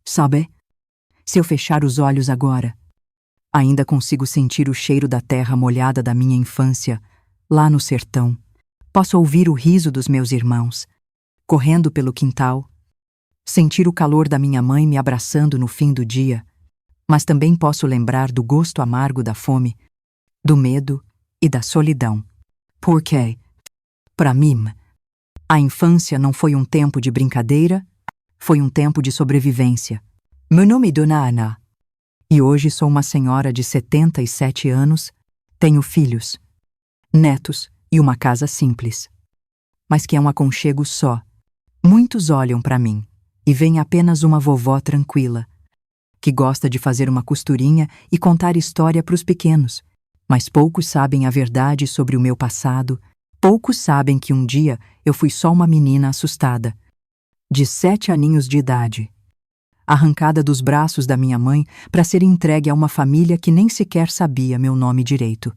Sabe? Se eu fechar os olhos agora, ainda consigo sentir o cheiro da terra molhada da minha infância, lá no sertão. Posso ouvir o riso dos meus irmãos, correndo pelo quintal, sentir o calor da minha mãe me abraçando no fim do dia, mas também posso lembrar do gosto amargo da fome, do medo e da solidão. Porque, para mim, a infância não foi um tempo de brincadeira, foi um tempo de sobrevivência. Meu nome é Dona Ana, e hoje sou uma senhora de 77 anos, tenho filhos, netos e uma casa simples, mas que é um aconchego só. Muitos olham para mim e veem apenas uma vovó tranquila, que gosta de fazer uma costurinha e contar história para os pequenos, mas poucos sabem a verdade sobre o meu passado, poucos sabem que um dia eu fui só uma menina assustada, de 7 aninhos de idade, arrancada dos braços da minha mãe para ser entregue a uma família que nem sequer sabia meu nome direito.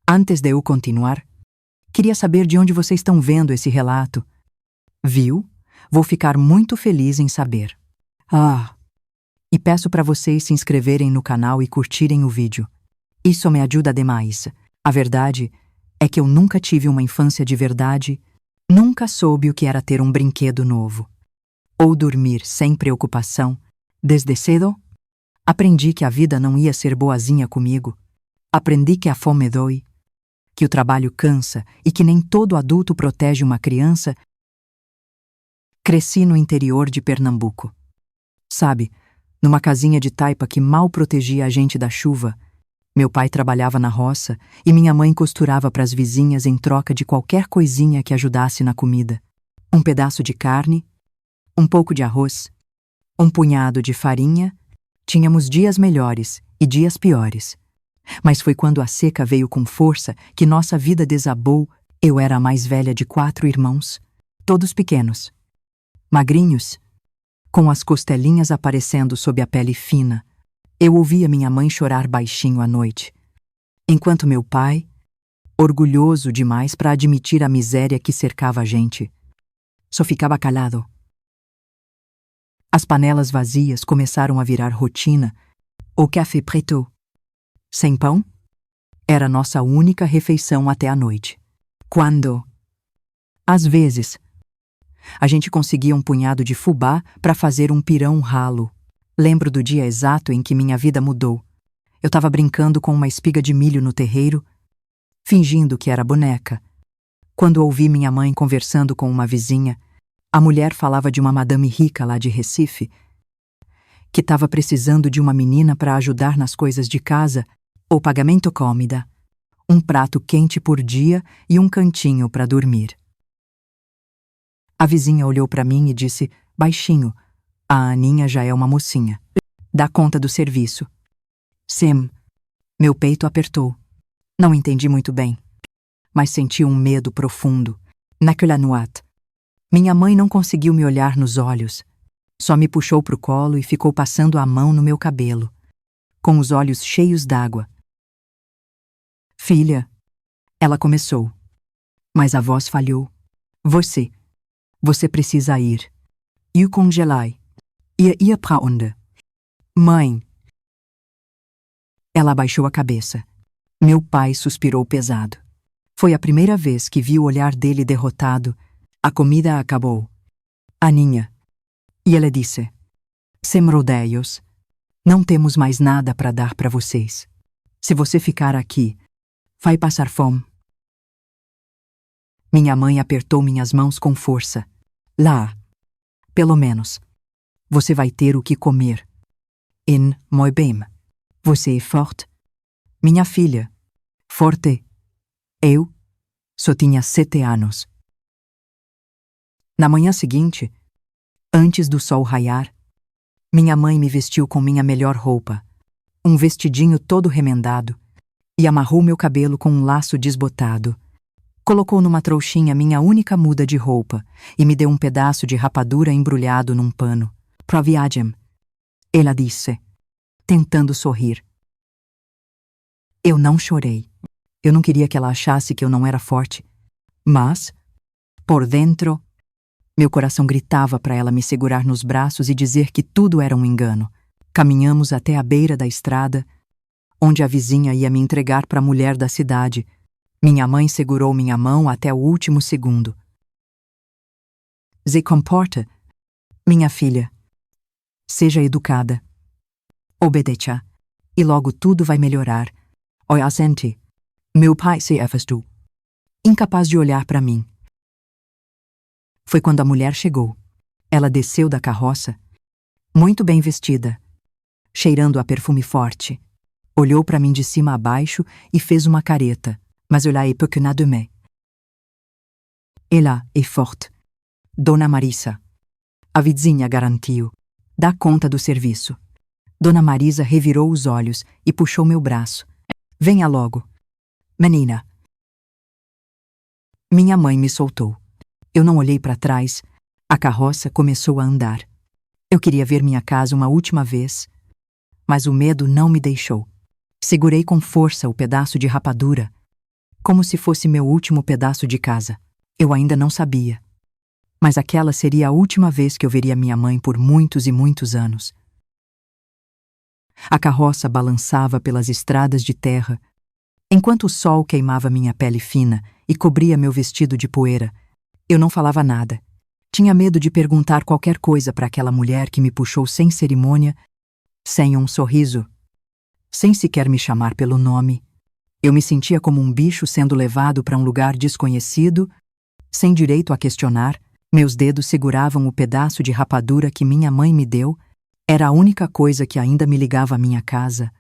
Antes de eu continuar, queria saber de onde vocês estão vendo esse relato. Viu? Vou ficar muito feliz em saber. E peço para vocês se inscreverem no canal e curtirem o vídeo. Isso me ajuda demais. A verdade é que eu nunca tive uma infância de verdade, nunca soube o que era ter um brinquedo novo. Ou dormir sem preocupação. Desde cedo, aprendi que a vida não ia ser boazinha comigo. Aprendi que a fome dói, que o trabalho cansa e que nem todo adulto protege uma criança. Cresci no interior de Pernambuco. Sabe, numa casinha de taipa que mal protegia a gente da chuva. Meu pai trabalhava na roça e minha mãe costurava para as vizinhas em troca de qualquer coisinha que ajudasse na comida. Um pedaço de carne, um pouco de arroz, um punhado de farinha. Tínhamos dias melhores e dias piores. Mas foi quando a seca veio com força que nossa vida desabou. Eu era a mais velha de 4 irmãos, todos pequenos, magrinhos, com as costelinhas aparecendo sob a pele fina. Eu ouvia minha mãe chorar baixinho à noite, enquanto meu pai, orgulhoso demais para admitir a miséria que cercava a gente, só ficava calado. As panelas vazias começaram a virar rotina. O café preto, sem pão, era nossa única refeição até a noite. Quando, às vezes, a gente conseguia um punhado de fubá para fazer um pirão ralo. Lembro do dia exato em que minha vida mudou. Eu estava brincando com uma espiga de milho no terreiro, fingindo que era boneca, quando ouvi minha mãe conversando com uma vizinha. A mulher falava de uma madame rica lá de Recife, que estava precisando de uma menina para ajudar nas coisas de casa, o pagamento comida, um prato quente por dia e um cantinho para dormir. A vizinha olhou para mim e disse, baixinho, a Aninha já é uma mocinha. Dá conta do serviço. Sim. Meu peito apertou. Não entendi muito bem, mas senti um medo profundo. Naquela noite, minha mãe não conseguiu me olhar nos olhos. Só me puxou pro colo e ficou passando a mão no meu cabelo, com os olhos cheios d'água. Filha, ela começou, mas a voz falhou. Você precisa ir. E o congelai. Ia pra onde? Mãe. Ela abaixou a cabeça. Meu pai suspirou pesado. Foi a primeira vez que vi o olhar dele derrotado. A comida acabou. Aninha. E ela disse, sem rodeios, não temos mais nada para dar para vocês. Se você ficar aqui, vai passar fome. Minha mãe apertou minhas mãos com força. Lá, pelo menos, você vai ter o que comer. Moi bem. Você é forte? Minha filha. Forte. Eu só tinha 7 anos. Na manhã seguinte, antes do sol raiar, minha mãe me vestiu com minha melhor roupa, um vestidinho todo remendado, e amarrou meu cabelo com um laço desbotado. Colocou numa trouxinha minha única muda de roupa e me deu um pedaço de rapadura embrulhado num pano. Pra viagem, ela disse, tentando sorrir. Eu não chorei. Eu não queria que ela achasse que eu não era forte. Mas, por dentro, Meu coração gritava para ela me segurar nos braços e dizer que tudo era um engano. Caminhamos até a beira da estrada, onde a vizinha ia me entregar para a mulher da cidade. Minha mãe segurou minha mão até o último segundo. Se comporta, minha filha. Seja educada. Obedeça, e logo tudo vai melhorar. Oi, assente. Meu pai se afastou, incapaz de olhar para mim. Foi quando a mulher chegou. Ela desceu da carroça, muito bem vestida, cheirando a perfume forte. Olhou para mim de cima a baixo e fez uma careta, mas eu l'ai pequena de me. Ela é forte. Dona Marisa. A vizinha garantiu. Dá conta do serviço. Dona Marisa revirou os olhos e puxou meu braço. Venha logo. Menina. Minha mãe me soltou. Eu não olhei para trás. A carroça começou a andar. Eu queria ver minha casa uma última vez, mas o medo não me deixou. Segurei com força o pedaço de rapadura, como se fosse meu último pedaço de casa. Eu ainda não sabia, mas aquela seria a última vez que eu veria minha mãe por muitos e muitos anos. A carroça balançava pelas estradas de terra, enquanto o sol queimava minha pele fina e cobria meu vestido de poeira. Eu não falava nada. Tinha medo de perguntar qualquer coisa para aquela mulher que me puxou sem cerimônia, sem um sorriso, sem sequer me chamar pelo nome. Eu me sentia como um bicho sendo levado para um lugar desconhecido, sem direito a questionar. Meus dedos seguravam o pedaço de rapadura que minha mãe me deu. Era a única coisa que ainda me ligava à minha casa.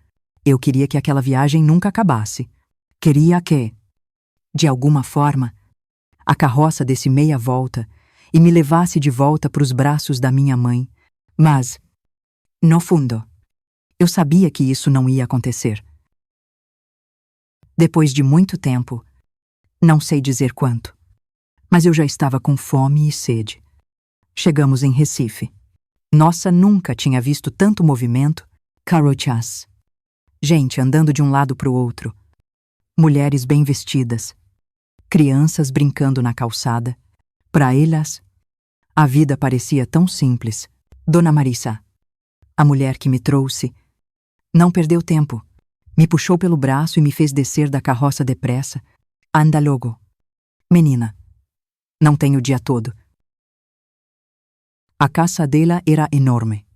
Eu queria que aquela viagem nunca acabasse. Queria que, de alguma forma, a carroça desse meia volta e me levasse de volta para os braços da minha mãe. Mas, no fundo, eu sabia que isso não ia acontecer. Depois de muito tempo, não sei dizer quanto, mas eu já estava com fome e sede. Chegamos em Recife. Nossa, nunca tinha visto tanto movimento. Carrochas. Gente andando de um lado para o outro. Mulheres bem vestidas. Crianças brincando na calçada. Para elas, a vida parecia tão simples. Dona Marisa, a mulher que me trouxe, não perdeu tempo. Me puxou pelo braço e me fez descer da carroça depressa. Anda logo. Menina, não tenho o dia todo. A casa dela era enorme.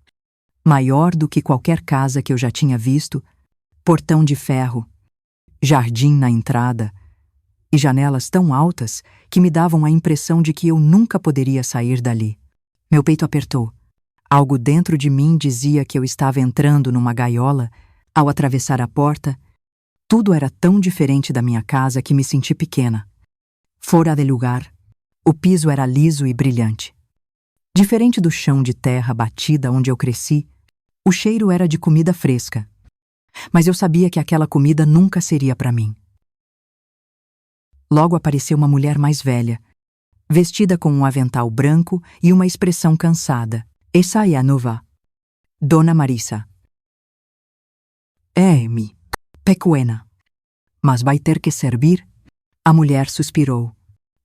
Maior do que qualquer casa que eu já tinha visto. Portão de ferro, jardim na entrada e janelas tão altas que me davam a impressão de que eu nunca poderia sair dali. Meu peito apertou. Algo dentro de mim dizia que eu estava entrando numa gaiola. Ao atravessar a porta, tudo era tão diferente da minha casa que me senti pequena. Fora de lugar, o piso era liso e brilhante. Diferente do chão de terra batida onde eu cresci, o cheiro era de comida fresca. Mas eu sabia que aquela comida nunca seria para mim. Logo apareceu uma mulher mais velha, vestida com um avental branco e uma expressão cansada. Essa é a nova. Dona Marisa. É-me, pequena. Mas vai ter que servir? A mulher suspirou.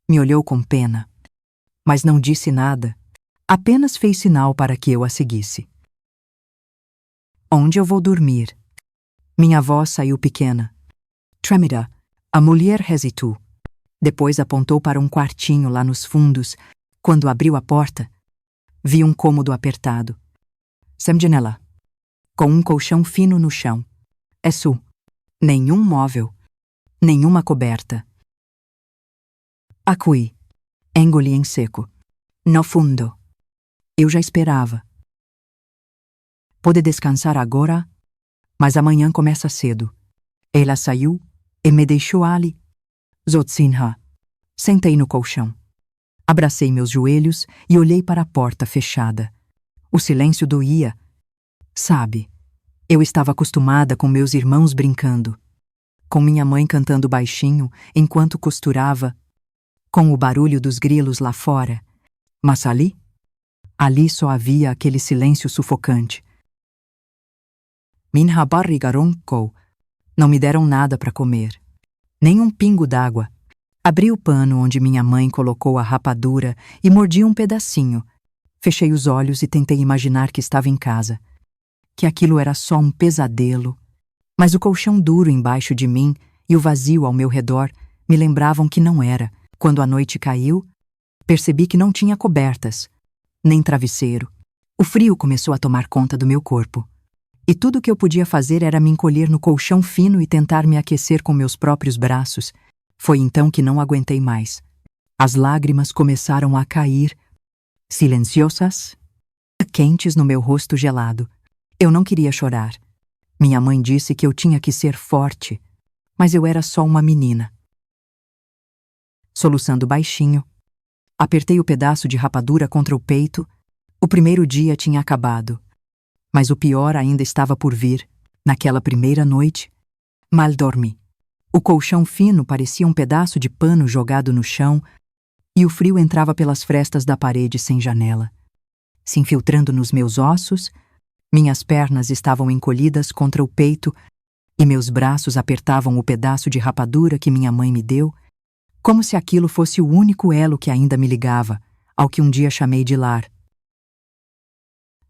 Me olhou com pena, mas não disse nada. Apenas fez sinal para que eu a seguisse. Onde eu vou dormir? Minha voz saiu pequena. Trêmida, a mulher hesitou. Depois apontou para um quartinho lá nos fundos. Quando abriu a porta, vi um cômodo apertado. Sem janela, com um colchão fino no chão. Nenhum móvel, nenhuma coberta. Aqui, engoli em seco. No fundo. Eu já esperava. Pode descansar agora, mas amanhã começa cedo. Ela saiu e me deixou ali. Zotsinha. Sentei no colchão. Abracei meus joelhos e olhei para a porta fechada. O silêncio doía. Sabe, eu estava acostumada com meus irmãos brincando, com minha mãe cantando baixinho enquanto costurava, com o barulho dos grilos lá fora. Mas ali só havia aquele silêncio sufocante. Minha barriga roncou. Não me deram nada para comer, nem um pingo d'água. Abri o pano onde minha mãe colocou a rapadura e mordi um pedacinho. Fechei os olhos e tentei imaginar que estava em casa, que aquilo era só um pesadelo, mas o colchão duro embaixo de mim e o vazio ao meu redor me lembravam que não era. Quando a noite caiu, percebi que não tinha cobertas, nem travesseiro. O frio começou a tomar conta do meu corpo, e tudo o que eu podia fazer era me encolher no colchão fino e tentar me aquecer com meus próprios braços. Foi então que não aguentei mais. As lágrimas começaram a cair, silenciosas, quentes no meu rosto gelado. Eu não queria chorar. Minha mãe disse que eu tinha que ser forte, mas eu era só uma menina. Soluçando baixinho, apertei o pedaço de rapadura contra o peito. O primeiro dia tinha acabado, mas o pior ainda estava por vir. Naquela primeira noite, mal dormi. O colchão fino parecia um pedaço de pano jogado no chão e o frio entrava pelas frestas da parede sem janela, se infiltrando nos meus ossos. Minhas pernas estavam encolhidas contra o peito e meus braços apertavam o pedaço de rapadura que minha mãe me deu, como se aquilo fosse o único elo que ainda me ligava ao que um dia chamei de lar.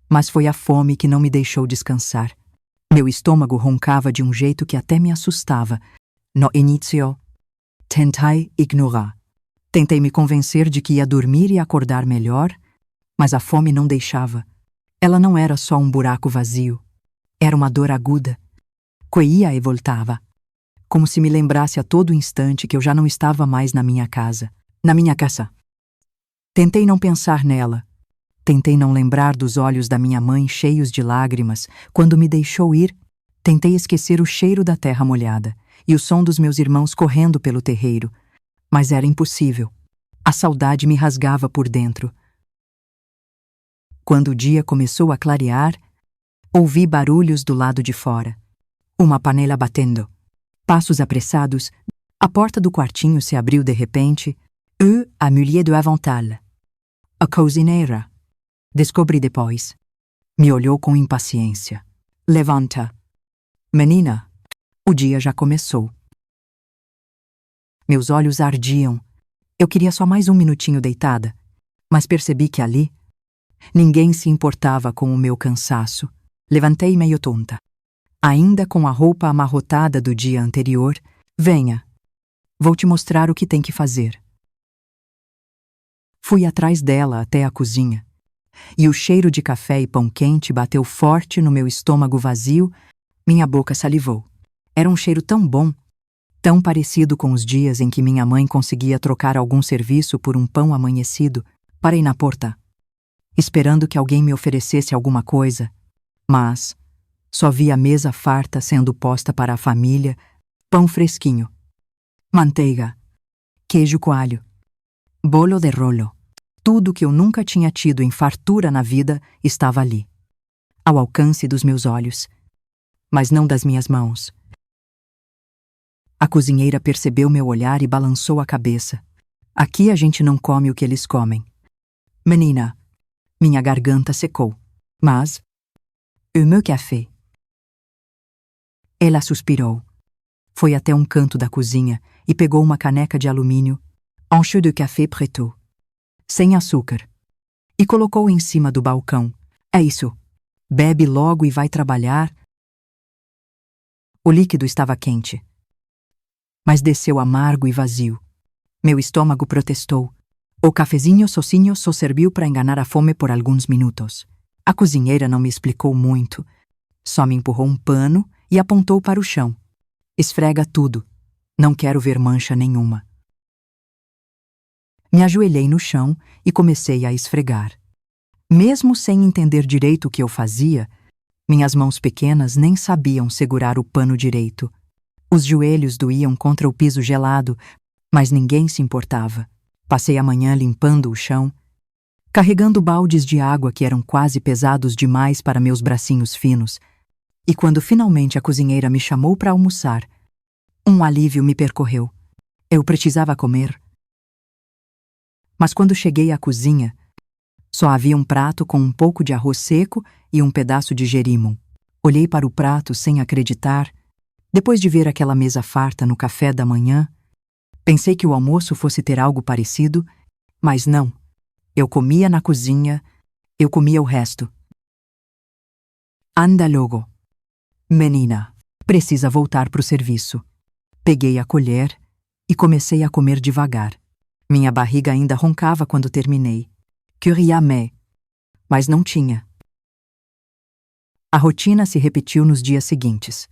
Mas foi a fome que não me deixou descansar. Meu estômago roncava de um jeito que até me assustava. No início, tentei ignorar. Tentei me convencer de que ia dormir e acordar melhor, mas a fome não deixava. Ela não era só um buraco vazio. Era uma dor aguda, que ia e voltava, como se me lembrasse a todo instante que eu já não estava mais na minha casa. Tentei não pensar nela. Tentei não lembrar dos olhos da minha mãe cheios de lágrimas quando me deixou ir. Tentei esquecer o cheiro da terra molhada e o som dos meus irmãos correndo pelo terreiro, mas era impossível. A saudade me rasgava por dentro. Quando o dia começou a clarear, ouvi barulhos do lado de fora. Uma panela batendo. Passos apressados. A porta do quartinho se abriu de repente. A mulher do avental. A cozinheira. Descobri depois. Me olhou com impaciência. Levanta. Menina, o dia já começou. Meus olhos ardiam. Eu queria só mais um minutinho deitada, mas percebi que ali ninguém se importava com o meu cansaço. Levantei meio tonta. Ainda com a roupa amarrotada do dia anterior. Venha, vou te mostrar o que tem que fazer. Fui atrás dela até a cozinha, e o cheiro de café e pão quente bateu forte no meu estômago vazio. Minha boca salivou. Era um cheiro tão bom, tão parecido com os dias em que minha mãe conseguia trocar algum serviço por um pão amanhecido. Parei na porta, esperando que alguém me oferecesse alguma coisa, mas só vi a mesa farta sendo posta para a família, pão fresquinho, manteiga, queijo coalho, bolo de rolo. Tudo que eu nunca tinha tido em fartura na vida estava ali, ao alcance dos meus olhos, mas não das minhas mãos. A cozinheira percebeu meu olhar e balançou a cabeça. Aqui a gente não come o que eles comem. Menina, minha garganta secou. Mas, o meu café. Ela suspirou. Foi até um canto da cozinha e pegou uma caneca de alumínio, un chou de café preto, sem açúcar, e colocou em cima do balcão. É isso. Bebe logo e vai trabalhar. O líquido estava quente, mas desceu amargo e vazio. Meu estômago protestou. O cafezinho sozinho só serviu para enganar a fome por alguns minutos. A cozinheira não me explicou muito. Só me empurrou um pano e apontou para o chão. Esfrega tudo. Não quero ver mancha nenhuma. Me ajoelhei no chão e comecei a esfregar. Mesmo sem entender direito o que eu fazia, minhas mãos pequenas nem sabiam segurar o pano direito. Os joelhos doíam contra o piso gelado, mas ninguém se importava. Passei a manhã limpando o chão, carregando baldes de água que eram quase pesados demais para meus bracinhos finos, e quando finalmente a cozinheira me chamou para almoçar, um alívio me percorreu. Eu precisava comer. Mas quando cheguei à cozinha, só havia um prato com um pouco de arroz seco e um pedaço de gerimum. Olhei para o prato sem acreditar. Depois de ver aquela mesa farta no café da manhã, Pensei que o almoço fosse ter algo parecido, mas não. Eu comia na cozinha, eu comia o resto. Anda logo. Menina, precisa voltar pro serviço. Peguei a colher e comecei a comer devagar. Minha barriga ainda roncava quando terminei. Queria mais, mas não tinha. A rotina se repetiu nos dias seguintes.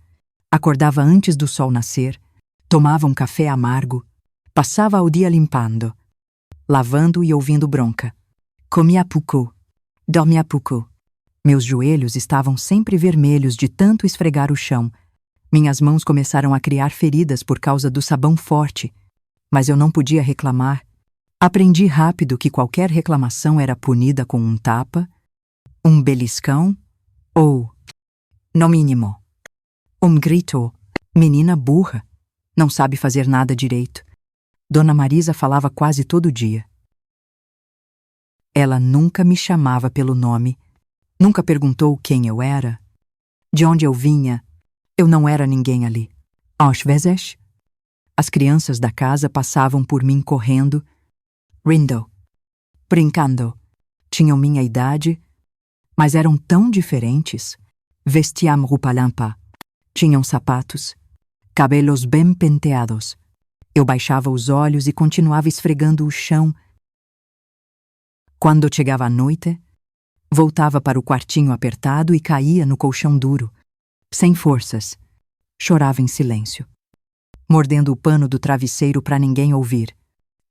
Acordava antes do sol nascer, tomava um café amargo, passava o dia limpando, lavando e ouvindo bronca. Comia pouco, dormia pouco. Meus joelhos estavam sempre vermelhos de tanto esfregar o chão. Minhas mãos começaram a criar feridas por causa do sabão forte, mas eu não podia reclamar. Aprendi rápido que qualquer reclamação era punida com um tapa, um beliscão ou, no mínimo, um grito. Menina burra, não sabe fazer nada direito. Dona Marisa falava quase todo dia. Ela nunca me chamava pelo nome, nunca perguntou quem eu era, de onde eu vinha. Eu não era ninguém ali. Às vezes, as crianças da casa passavam por mim correndo, rindo, brincando. Tinham minha idade, mas eram tão diferentes. Vestiam roupa limpa, tinham sapatos, cabelos bem penteados. Eu baixava os olhos e continuava esfregando o chão. Quando chegava a noite, voltava para o quartinho apertado e caía no colchão duro, sem forças. Chorava em silêncio, mordendo o pano do travesseiro para ninguém ouvir.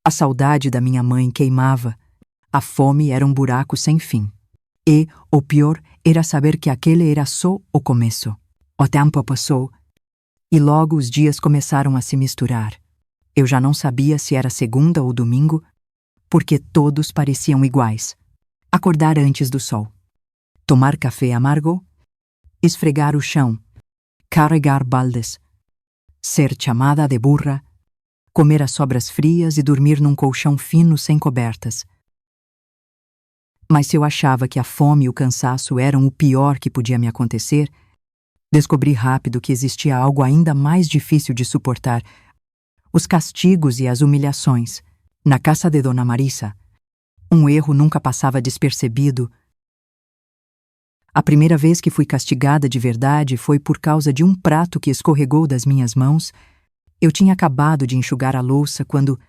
A saudade da minha mãe queimava. A fome era um buraco sem fim. E, o pior, era saber que aquele era só o começo. O tempo passou, e logo os dias começaram a se misturar. Eu já não sabia se era segunda ou domingo, porque todos pareciam iguais. Acordar antes do sol, tomar café amargo, esfregar o chão, carregar baldes, ser chamada de burra, comer as sobras frias e dormir num colchão fino sem cobertas. Mas se eu achava que a fome e o cansaço eram o pior que podia me acontecer, descobri rápido que existia algo ainda mais difícil de suportar: os castigos e as humilhações. Na casa de Dona Marisa, um erro nunca passava despercebido. A primeira vez que fui castigada de verdade foi por causa de um prato que escorregou das minhas mãos. Eu tinha acabado de enxugar a louça quando,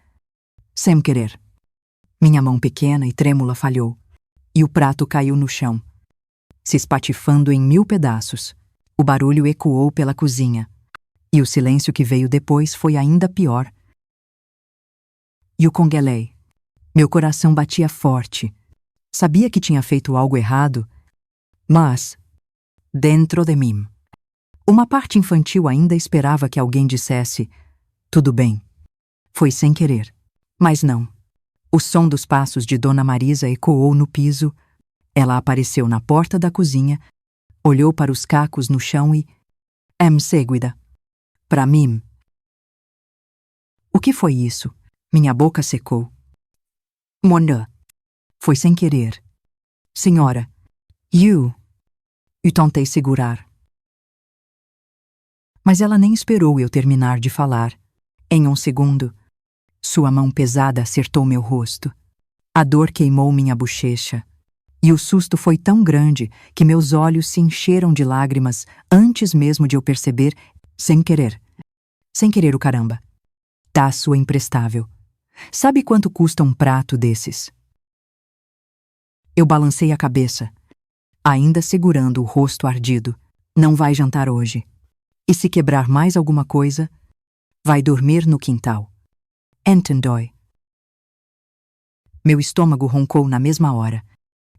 sem querer, minha mão pequena e trêmula falhou, e o prato caiu no chão, se espatifando em 1000 pedaços. O barulho ecoou pela cozinha, e o silêncio que veio depois foi ainda pior. E o congelei. Meu coração batia forte. Sabia que tinha feito algo errado, mas, dentro de mim, uma parte infantil ainda esperava que alguém dissesse: tudo bem, foi sem querer. Mas não. O som dos passos de Dona Marisa ecoou no piso. Ela apareceu na porta da cozinha, olhou para os cacos no chão e, em seguida, para mim. O que foi isso? Minha boca secou. Mona. Foi sem querer. Senhora. Eu tentei segurar. Mas ela nem esperou eu terminar de falar. Em um segundo, sua mão pesada acertou meu rosto. A dor queimou minha bochecha. E o susto foi tão grande que meus olhos se encheram de lágrimas antes mesmo de eu perceber, sem querer. Sem querer o caramba. Taço imprestável. Sabe quanto custa um prato desses? Eu balancei a cabeça, ainda segurando o rosto ardido. Não vai jantar hoje. E se quebrar mais alguma coisa, vai dormir no quintal. Entendeu? Meu estômago roncou na mesma hora,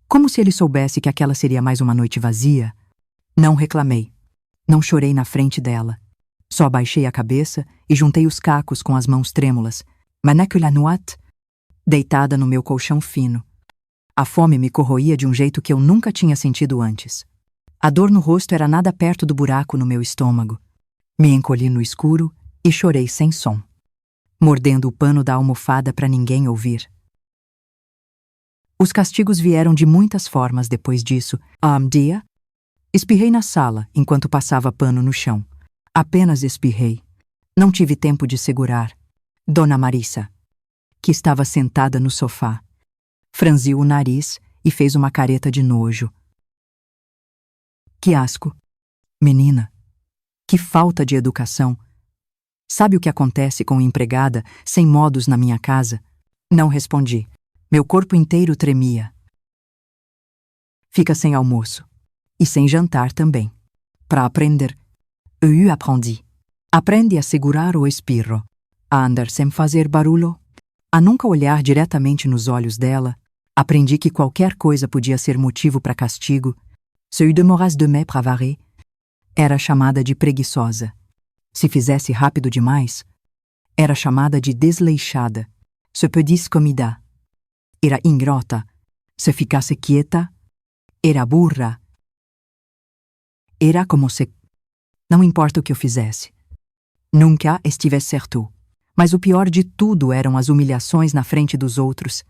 como se ele soubesse que aquela seria mais uma noite vazia. Não reclamei. Não chorei na frente dela. Só abaixei a cabeça e juntei os cacos com as mãos trêmulas. Mais naquela noite, deitada no meu colchão fino. A fome me corroía de um jeito que eu nunca tinha sentido antes. A dor no rosto era nada perto do buraco no meu estômago. Me encolhi no escuro e chorei sem som, mordendo o pano da almofada para ninguém ouvir. Os castigos vieram de muitas formas depois disso. Um dia, espirrei na sala enquanto passava pano no chão. Apenas espirrei. Não tive tempo de segurar. Dona Marisa, que estava sentada no sofá, franziu o nariz e fez uma careta de nojo. Que asco! Menina, que falta de educação! Sabe o que acontece com empregada sem modos na minha casa? Não respondi. Meu corpo inteiro tremia. Fica sem almoço. E sem jantar também. Para aprender. Eu aprendi. Aprende a segurar o espirro, a andar sem fazer barulho, a nunca olhar diretamente nos olhos dela. Aprendi que qualquer coisa podia ser motivo para castigo. Se eu demorasse demais para varrer, era chamada de preguiçosa. Se fizesse rápido demais, era chamada de desleixada. Se pedisse comida, era ingrata. Se ficasse quieta, era burra. Era como se... Não importa o que eu fizesse. Nunca estivesse certo. Mas o pior de tudo eram as humilhações na frente dos outros.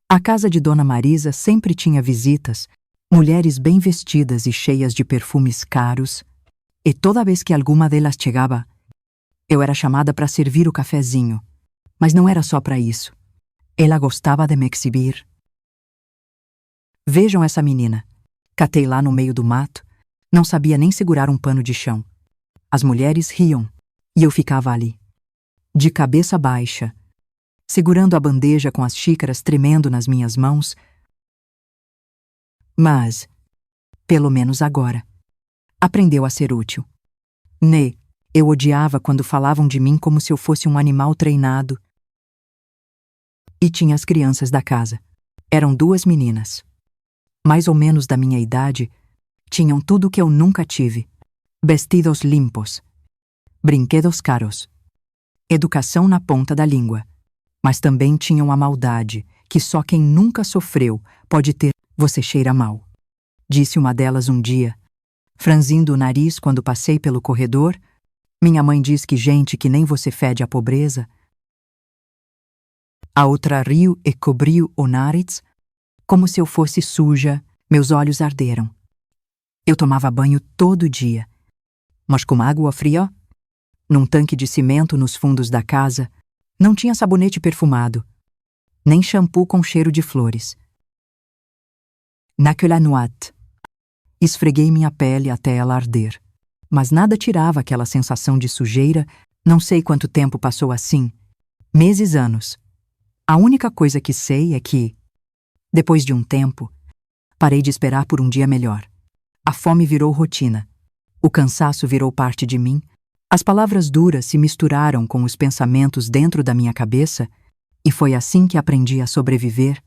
A casa de Dona Marisa sempre tinha visitas, mulheres bem vestidas e cheias de perfumes caros, e toda vez que alguma delas chegava, eu era chamada para servir o cafezinho. Mas não era só para isso. Ela gostava de me exibir. Vejam essa menina. Catei lá no meio do mato, não sabia nem segurar um pano de chão. As mulheres riam, e eu ficava ali, de cabeça baixa, segurando a bandeja com as xícaras tremendo nas minhas mãos. Mas, pelo menos agora, aprendeu a ser útil. Né, eu odiava quando falavam de mim como se eu fosse um animal treinado. E tinha as crianças da casa. Eram 2 meninas. Mais ou menos da minha idade, tinham tudo que eu nunca tive. Vestidos limpos, brinquedos caros, educação na ponta da língua. Mas também tinham a maldade, que só quem nunca sofreu pode ter. Você cheira mal, disse uma delas um dia, franzindo o nariz quando passei pelo corredor. Minha mãe diz que gente que nem você fede a pobreza. A outra riu e cobriu o nariz, como se eu fosse suja. Meus olhos arderam. Eu tomava banho todo dia, mas com água fria, num tanque de cimento nos fundos da casa. Não tinha sabonete perfumado, nem shampoo com cheiro de flores. Naquela noite, esfreguei minha pele até ela arder, mas nada tirava aquela sensação de sujeira. Não sei quanto tempo passou assim, meses, anos. A única coisa que sei é que, depois de um tempo, parei de esperar por um dia melhor. A fome virou rotina. O cansaço virou parte de mim. As palavras duras se misturaram com os pensamentos dentro da minha cabeça, e foi assim que aprendi a sobreviver,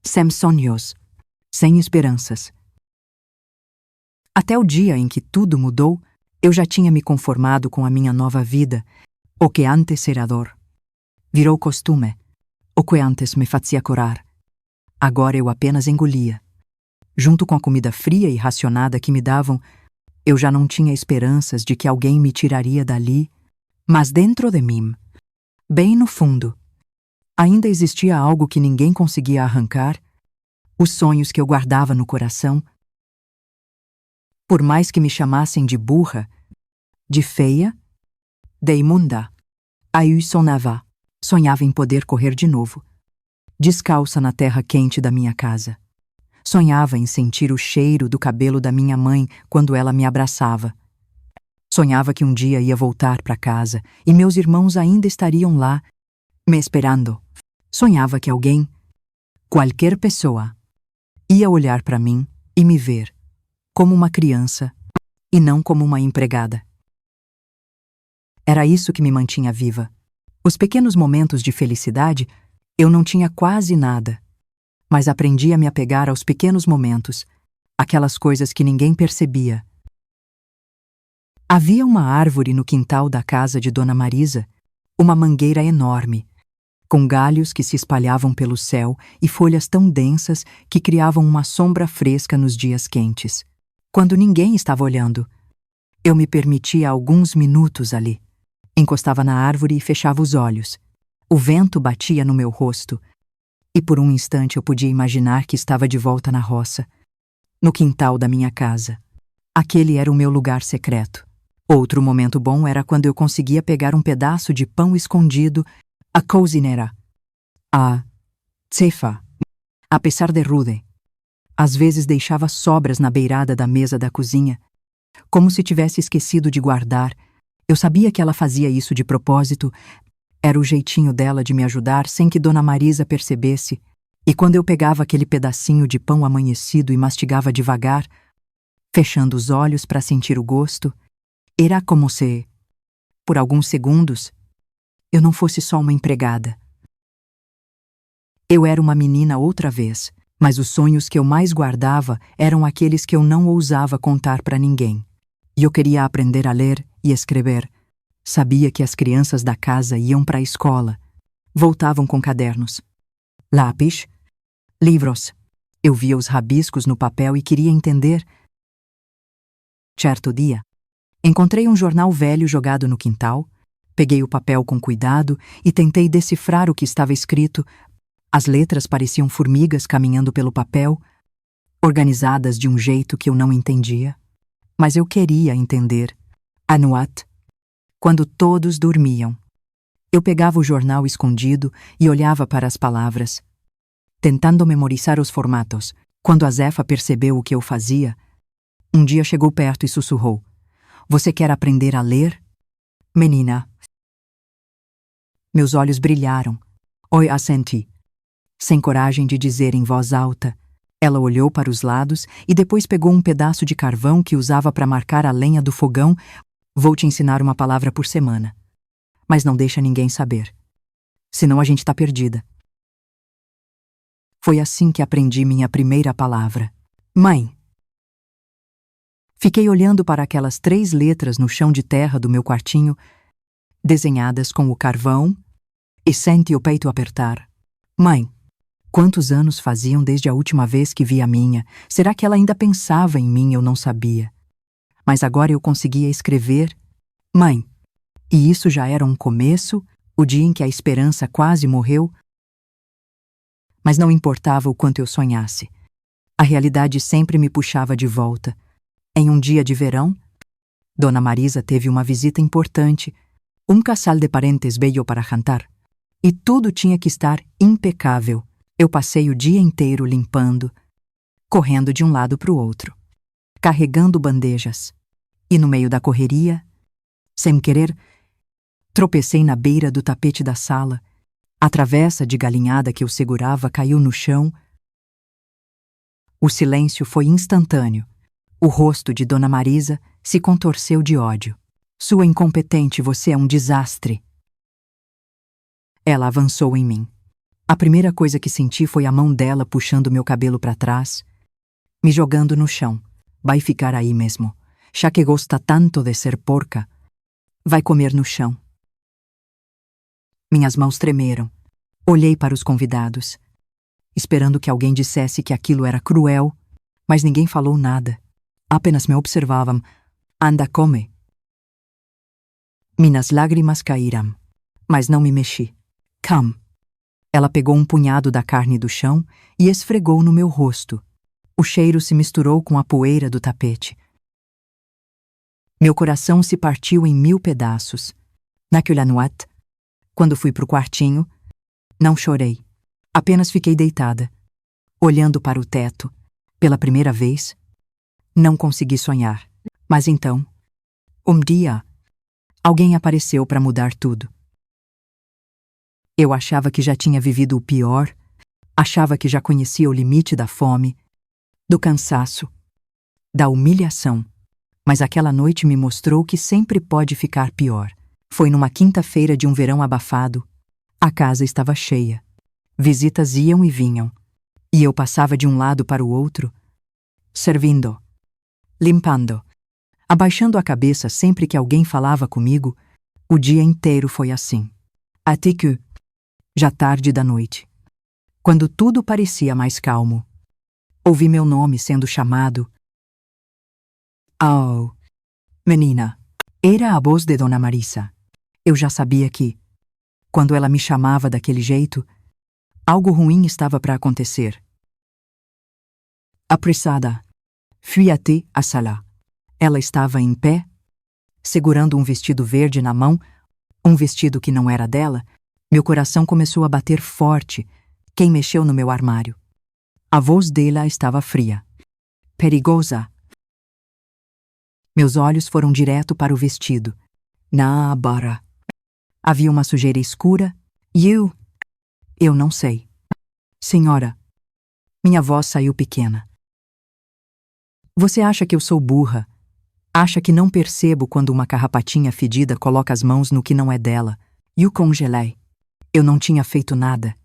sem sonhos, sem esperanças. Até o dia em que tudo mudou, eu já tinha me conformado com a minha nova vida. O que antes era dor virou costume. O que antes me fazia chorar, agora eu apenas engolia. Junto com a comida fria e racionada que me davam, eu já não tinha esperanças de que alguém me tiraria dali, mas dentro de mim, bem no fundo, ainda existia algo que ninguém conseguia arrancar, os sonhos que eu guardava no coração. Por mais que me chamassem de burra, de feia, de imunda, eu sonhava em poder correr de novo, descalça na terra quente da minha casa. Sonhava em sentir o cheiro do cabelo da minha mãe quando ela me abraçava. Sonhava que um dia ia voltar para casa e meus irmãos ainda estariam lá, me esperando. Sonhava que alguém, qualquer pessoa, ia olhar para mim e me ver como uma criança e não como uma empregada. Era isso que me mantinha viva. Os pequenos momentos de felicidade, eu não tinha quase nada. Mas aprendi a me apegar aos pequenos momentos, aquelas coisas que ninguém percebia. Havia uma árvore no quintal da casa de Dona Marisa, uma mangueira enorme, com galhos que se espalhavam pelo céu e folhas tão densas que criavam uma sombra fresca nos dias quentes. Quando ninguém estava olhando, eu me permitia alguns minutos ali. Encostava na árvore e fechava os olhos. O vento batia no meu rosto, e por um instante eu podia imaginar que estava de volta na roça, no quintal da minha casa. Aquele era o meu lugar secreto. Outro momento bom era quando eu conseguia pegar um pedaço de pão escondido A cozinera. A cefa. Apesar de rude, às vezes deixava sobras na beirada da mesa da cozinha, como se tivesse esquecido de guardar. Eu sabia que ela fazia isso de propósito. Era o jeitinho dela de me ajudar sem que Dona Marisa percebesse. E quando eu pegava aquele pedacinho de pão amanhecido e mastigava devagar, fechando os olhos para sentir o gosto, era como se, por alguns segundos, eu não fosse só uma empregada. Eu era uma menina outra vez, mas os sonhos que eu mais guardava eram aqueles que eu não ousava contar para ninguém. E eu queria aprender a ler e escrever. Sabia que as crianças da casa iam para a escola. Voltavam com cadernos, lápis, livros. Eu via os rabiscos no papel e queria entender. Certo dia, encontrei um jornal velho jogado no quintal, peguei o papel com cuidado e tentei decifrar o que estava escrito. As letras pareciam formigas caminhando pelo papel, organizadas de um jeito que eu não entendia. Mas eu queria entender. Anuat. Quando todos dormiam, eu pegava o jornal escondido e olhava para as palavras, tentando memorizar os formatos. Quando a Zefa percebeu o que eu fazia, um dia chegou perto e sussurrou: "Você quer aprender a ler, menina?" Meus olhos brilharam. Oi, assenti. Sem coragem de dizer em voz alta, ela olhou para os lados e depois pegou um pedaço de carvão que usava para marcar a lenha do fogão. "Vou te ensinar uma palavra por semana, mas não deixa ninguém saber. Senão a gente tá perdida." Foi assim que aprendi minha primeira palavra. Mãe. Fiquei olhando para aquelas 3 letras no chão de terra do meu quartinho, desenhadas com o carvão, e senti o peito apertar. Mãe. Quantos anos faziam desde a última vez que vi a minha? Será que ela ainda pensava em mim? Eu não sabia. Mas agora eu conseguia escrever. Mãe. E isso já era um começo, o dia em que a esperança quase morreu. Mas não importava o quanto eu sonhasse. A realidade sempre me puxava de volta. Em um dia de verão, Dona Marisa teve uma visita importante. Um casal de parentes veio para jantar. E tudo tinha que estar impecável. Eu passei o dia inteiro limpando, correndo de um lado para o outro, carregando bandejas. E no meio da correria, sem querer, tropecei na beira do tapete da sala. A travessa de galinhada que eu segurava caiu no chão. O silêncio foi instantâneo. O rosto de Dona Marisa se contorceu de ódio. "Sua incompetente, você é um desastre." Ela avançou em mim. A primeira coisa que senti foi a mão dela puxando meu cabelo para trás, me jogando no chão. "Vai ficar aí mesmo. Já que gosta tanto de ser porca, vai comer no chão." Minhas mãos tremeram. Olhei para os convidados, esperando que alguém dissesse que aquilo era cruel, mas ninguém falou nada. Apenas me observavam. "Anda, come." Minhas lágrimas caíram, mas não me mexi. "Come." Ela pegou um punhado da carne do chão e esfregou no meu rosto. O cheiro se misturou com a poeira do tapete. Meu coração se partiu em 1000 pedaços. Naquela noite, quando fui pro quartinho, não chorei. Apenas fiquei deitada, olhando para o teto. Pela primeira vez, não consegui sonhar. Mas então, um dia, alguém apareceu para mudar tudo. Eu achava que já tinha vivido o pior, achava que já conhecia o limite da fome, do cansaço, da humilhação. Mas aquela noite me mostrou que sempre pode ficar pior. Foi numa quinta-feira de um verão abafado. A casa estava cheia. Visitas iam e vinham. E eu passava de um lado para o outro, servindo, limpando, abaixando a cabeça sempre que alguém falava comigo. O dia inteiro foi assim. Até que, já tarde da noite, quando tudo parecia mais calmo, ouvi meu nome sendo chamado. Oh, menina, era a voz de Dona Marisa. Eu já sabia que, quando ela me chamava daquele jeito, algo ruim estava para acontecer. Apressada, fui até a sala. Ela estava em pé, segurando um vestido verde na mão, um vestido que não era dela, Meu coração começou a bater forte. Quem mexeu no meu armário? A voz dela estava fria. Perigosa. Meus olhos foram direto para o vestido. Na barra. Havia uma sujeira escura e eu não sei. Senhora, minha voz saiu pequena. Você acha que eu sou burra? Acha que não percebo quando uma carrapatinha fedida coloca as mãos no que não é dela? E o congelei. Eu não tinha feito nada,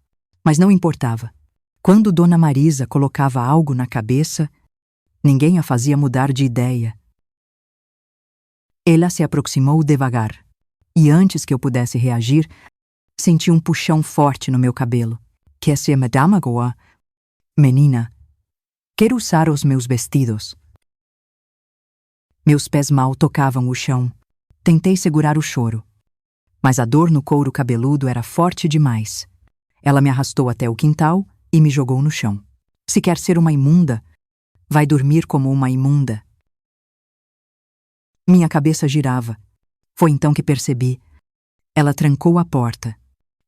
mas não importava. Quando Dona Marisa colocava algo na cabeça, ninguém a fazia mudar de ideia. Ela se aproximou devagar, e antes que eu pudesse reagir, senti um puxão forte no meu cabelo. Quer ser Madame agora? Menina, quero usar os meus vestidos. Meus pés mal tocavam o chão. Tentei segurar o choro, mas a dor no couro cabeludo era forte demais. Ela me arrastou até o quintal e me jogou no chão. Se quer ser uma imunda, vai dormir como uma imunda. Minha cabeça girava. Foi então que percebi. Ela trancou a porta.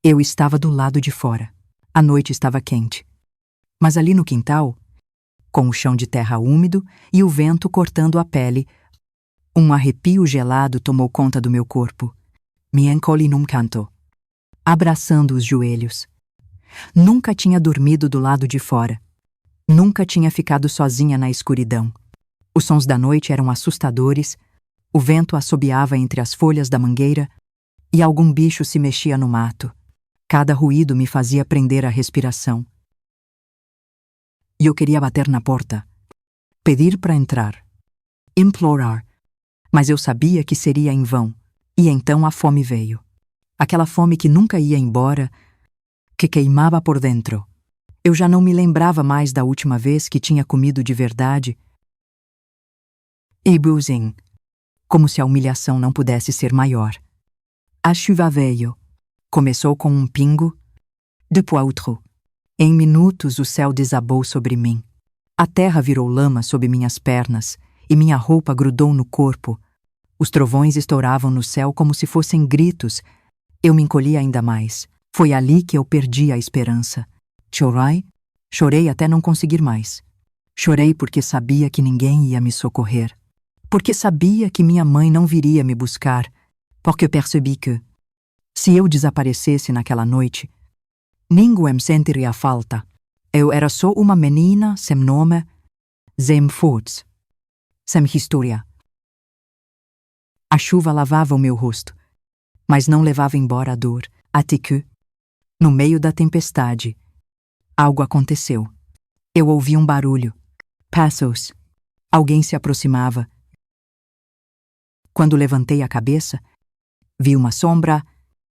Eu estava do lado de fora. A noite estava quente. Mas ali no quintal, com o chão de terra úmido e o vento cortando a pele, um arrepio gelado tomou conta do meu corpo. Me encolhi num canto, abraçando os joelhos. Nunca tinha dormido do lado de fora. Nunca tinha ficado sozinha na escuridão. Os sons da noite eram assustadores, o vento assobiava entre as folhas da mangueira e algum bicho se mexia no mato. Cada ruído me fazia prender a respiração. E eu queria bater na porta, pedir para entrar, implorar, mas eu sabia que seria em vão, e então a fome veio. Aquela fome que nunca ia embora, que queimava por dentro. Eu já não me lembrava mais da última vez que tinha comido de verdade. E buzzing, como se a humilhação não pudesse ser maior. A chuva veio. Começou com um pingo, depois outro. Em minutos o céu desabou sobre mim. A terra virou lama sob minhas pernas e minha roupa grudou no corpo. Os trovões estouravam no céu como se fossem gritos. Eu me encolhi ainda mais. Foi ali que eu perdi a esperança. Chorei até não conseguir mais. Chorei porque sabia que ninguém ia me socorrer. Porque sabia que minha mãe não viria me buscar. Porque percebi que, se eu desaparecesse naquela noite, ninguém sentiria falta. Eu era só uma menina sem nome, sem força, sem história. A chuva lavava o meu rosto, mas não levava embora a dor, até que, no meio da tempestade, algo aconteceu. Eu ouvi um barulho. Passos. Alguém se aproximava. Quando levantei a cabeça, vi uma sombra.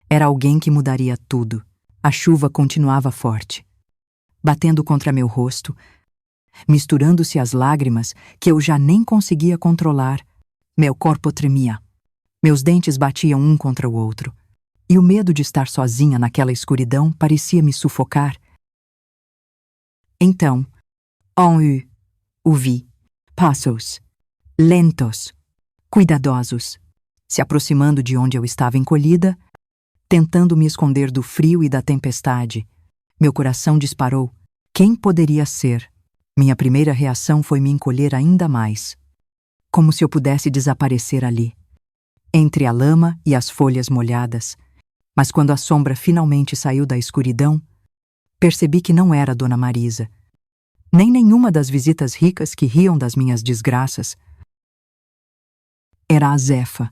Era alguém que mudaria tudo. A chuva continuava forte, batendo contra meu rosto, misturando-se às lágrimas que eu já nem conseguia controlar. Meu corpo tremia. Meus dentes batiam um contra o outro. E o medo de estar sozinha naquela escuridão parecia me sufocar. Então, ouvi passos, lentos, cuidadosos, se aproximando de onde eu estava encolhida, tentando me esconder do frio e da tempestade. Meu coração disparou. Quem poderia ser? Minha primeira reação foi me encolher ainda mais, como se eu pudesse desaparecer ali, entre a lama e as folhas molhadas. Mas quando a sombra finalmente saiu da escuridão, percebi que não era Dona Marisa, nem nenhuma das visitas ricas que riam das minhas desgraças. Era a Zefa,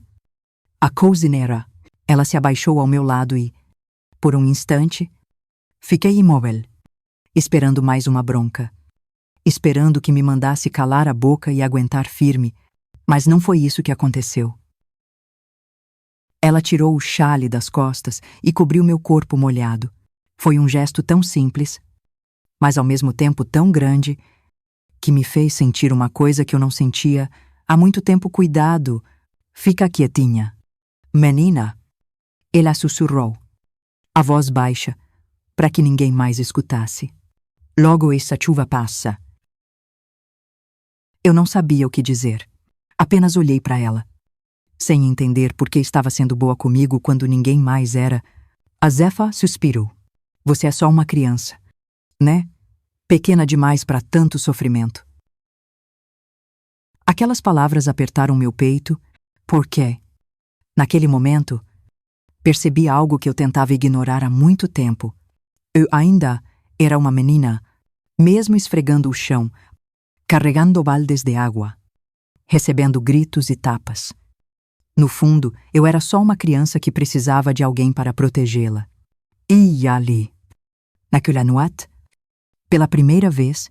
a cozinheira. Ela se abaixou ao meu lado e, por um instante, fiquei imóvel, esperando mais uma bronca, esperando que me mandasse calar a boca e aguentar firme, mas não foi isso que aconteceu. Ela tirou o chale das costas e cobriu meu corpo molhado. Foi um gesto tão simples, mas ao mesmo tempo tão grande, que me fez sentir uma coisa que eu não sentia há muito tempo. Cuidado, fica quietinha. Menina, ela sussurrou, a voz baixa, para que ninguém mais escutasse. Logo essa chuva passa. Eu não sabia o que dizer. Apenas olhei para ela, sem entender por que estava sendo boa comigo quando ninguém mais era. A Zefa suspirou. Você é só uma criança, né? Pequena demais para tanto sofrimento. Aquelas palavras apertaram meu peito, porque, naquele momento, percebi algo que eu tentava ignorar há muito tempo. Eu ainda era uma menina, mesmo esfregando o chão, carregando baldes de água, recebendo gritos e tapas. No fundo, eu era só uma criança que precisava de alguém para protegê-la. E ali, naquela noite, pela primeira vez,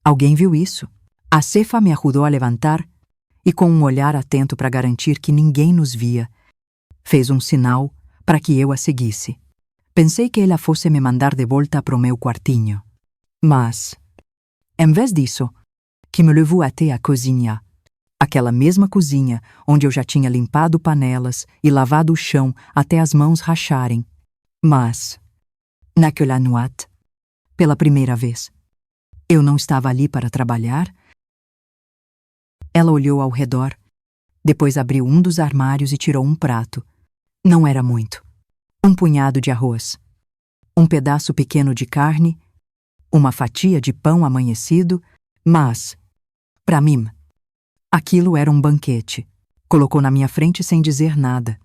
alguém viu isso. A Zefa me ajudou a levantar e, com um olhar atento para garantir que ninguém nos via, fez um sinal para que eu a seguisse. Pensei que ela fosse me mandar de volta para o meu quartinho. Mas, em vez disso, que me levou até a cozinha. Aquela mesma cozinha onde eu já tinha limpado panelas e lavado o chão até as mãos racharem. Mas, naquela noite, pela primeira vez, eu não estava ali para trabalhar. Ela olhou ao redor, depois abriu um dos armários e tirou um prato. Não era muito. Um punhado de arroz, um pedaço pequeno de carne, uma fatia de pão amanhecido, mas, para mim, aquilo era um banquete. Colocou na minha frente sem dizer nada.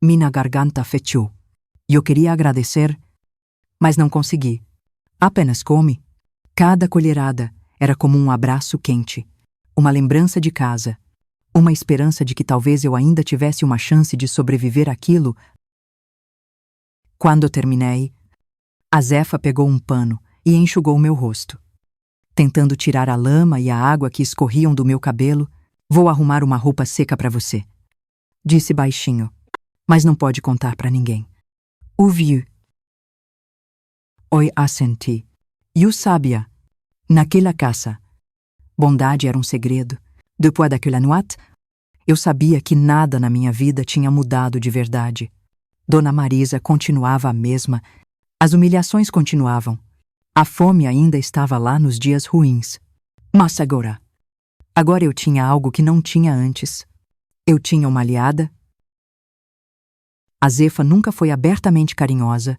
Minha garganta fechou. E eu queria agradecer, mas não consegui. Apenas come. Cada colherada era como um abraço quente, uma lembrança de casa, uma esperança de que talvez eu ainda tivesse uma chance de sobreviver àquilo. Quando terminei, a Zefa pegou um pano e enxugou meu rosto. Tentando tirar a lama e a água que escorriam do meu cabelo, vou arrumar uma roupa seca para você. Disse baixinho, mas não pode contar para ninguém. Ouviu. Oi, assenti. Eu sabia. Naquela casa. Bondade era um segredo. Depois daquela noite, eu sabia que nada na minha vida tinha mudado de verdade. Dona Marisa continuava a mesma. As humilhações continuavam. A fome ainda estava lá nos dias ruins. Mas agora eu tinha algo que não tinha antes. Eu tinha uma aliada. A Zefa nunca foi abertamente carinhosa,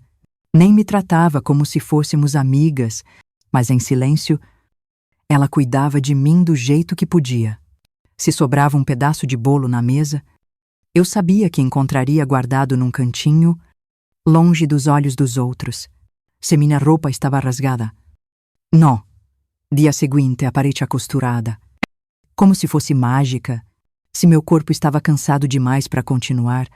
nem me tratava como se fôssemos amigas, mas em silêncio, ela cuidava de mim do jeito que podia. Se sobrava um pedaço de bolo na mesa, eu sabia que encontraria guardado num cantinho, longe dos olhos dos outros. Se minha roupa estava rasgada. Não. Dia seguinte, a parede costurada. Como se fosse mágica. Se meu corpo estava cansado demais para continuar,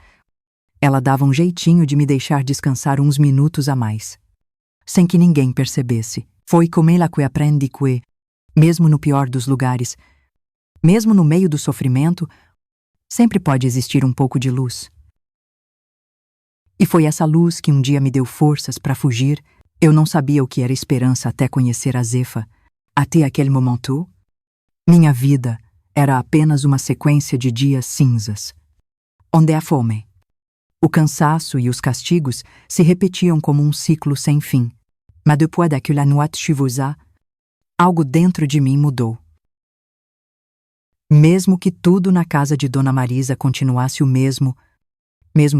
ela dava um jeitinho de me deixar descansar uns minutos a mais. Sem que ninguém percebesse. Foi como ela que aprendi que, mesmo no pior dos lugares, mesmo no meio do sofrimento, sempre pode existir um pouco de luz. E foi essa luz que um dia me deu forças para fugir. Eu não sabia o que era esperança até conhecer a Zefa. Até aquele momento, minha vida era apenas uma sequência de dias cinzas, onde a fome, o cansaço e os castigos se repetiam como um ciclo sem fim. Mas depois daquela noite chuvosa, algo dentro de mim mudou. Mesmo que tudo na casa de Dona Marisa continuasse o mesmo